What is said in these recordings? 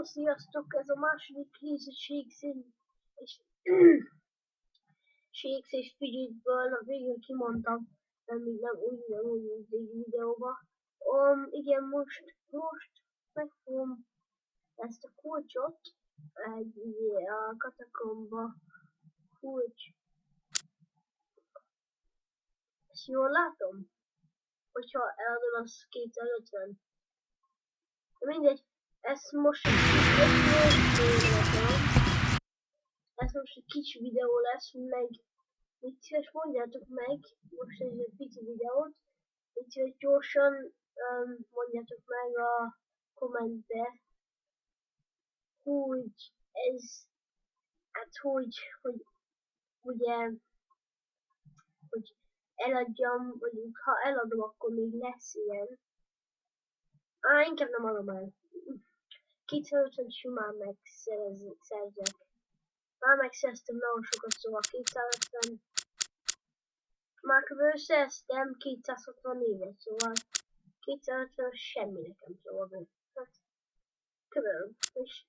Hello, sziasztok! Ez a második rész a Shakes és Fidgetből. A végén kimondtam, de még nem úgy egy videóba. Igen, most megfogom ezt a kulcsot a katakomba kulcs. Ezt jól látom? Hogyha eladod, az 250. De mindegy, ezt most egy kicsi videó lesz, meg mit szíves mondjátok meg, most ez egy pici videót, mit szíves gyorsan mondjátok meg a kommentbe, hogy ez, hát hogy ugye, hogy eladjam, vagy ha eladom, akkor még lesz ilyen. Inkább nem adom el. 250 simán megszerzek. Már megszereztem nagyon sokat, szóval 250. Már kb. Összeeztem 264-et, szóval 250 semmi nekem, szóval hát kb. És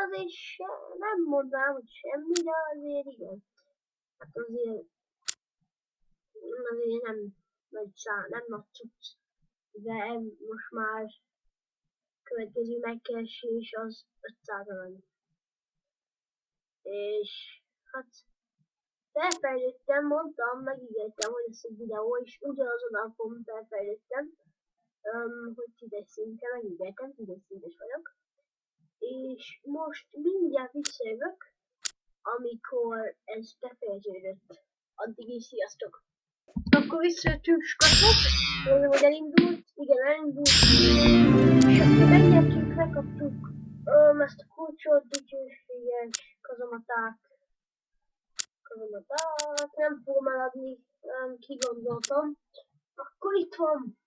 azért nem mondanám, hogy semmi, de azért igen. Hát azért nem nagy cucc, de most már következő megkeresés az 500 arany. És hát felfejlődtem, mondtam, megígértem, hogy lesz egy videó, és ugyanazon napon felfejlődtem, hogy 10-es szintre megígértem, 10-es szintes vagyok. És most mindjárt visszajövök, amikor ez befejeződött. Addig is sziasztok! Akkor visszajöttünk, skacok, mondom, hogy elindult, igen, elindult, és akkor megnyertünk, megkaptuk ezt a kulcsot, dicsőséges kazamatát, nem fogom eladni, kigondoltam. Akkor itt van.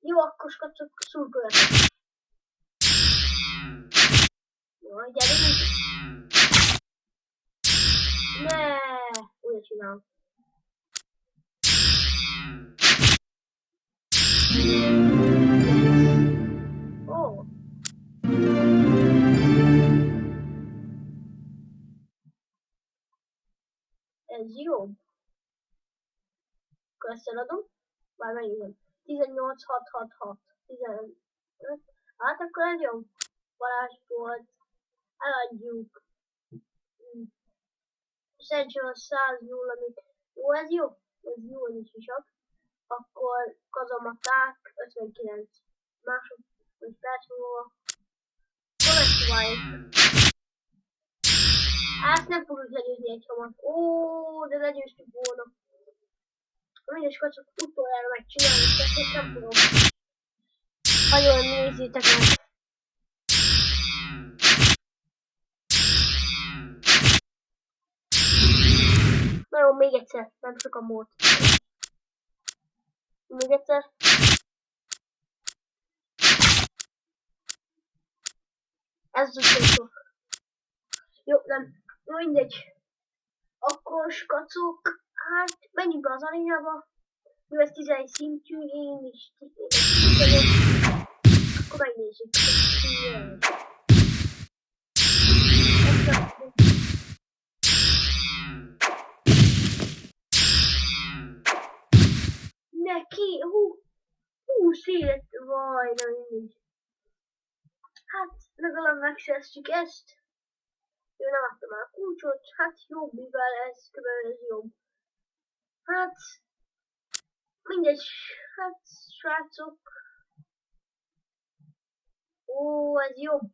Jó, akkor skacok, szurkoljatok. Jaj, gyerünk. Ne, úgy csinálom. Ó. Ez jó. Akkor ezt eladom. Már megírom. 18,666. 15. Hát akkor ez jó. Varázsbolt. Eladjuk. Essential 100 amit. Jó, ez jó. Ez jó, ez is csak. Akkor kazamaták 59. Másodperc múlva. Collectwise. Ezt nem fogjuk legyőzni egy hamat. Ó, de legyőztük volna. Mindegy, skacok, utoljára megcsinálni, és nem fogom. Nagyon nézzétek meg. Na jó, még egyszer, nem sokan volt. Még egyszer. Ez az utolsó. Jó, nem. Mindegy. Akkor skacok, hát menjünk be az arénába. Jó, ez 11 szintű, én is 11 vagyok. Akkor megnézzük. Neki, 20 élet, vaj, na mindegy. Hát, legalább megszereztük ezt. Jó, nem adtam el a kulcsot, hát jobb, mivel ez körülbelül ez jobb. Hát, mindegy, hát srácok. Ó, ez jobb.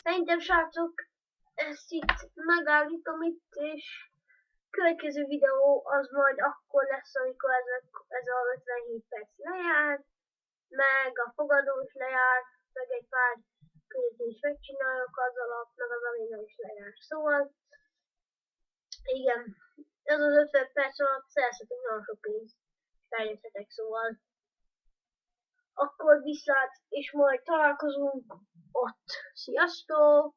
Szerintem srácok, ezt itt megállítom itt, és következő videó az majd akkor lesz, amikor ez a 57 perc lejár, meg a fogadó is lejár, meg egy pár küldetést megcsinálok az alatt, meg az aréna is lejár. Szóval, igen, ez az 50 perc alatt szerezhetek nagyon sok pénzt, fejleszthetek, szóval. Akkor viszlát, és majd találkozunk ott. Sziasztok!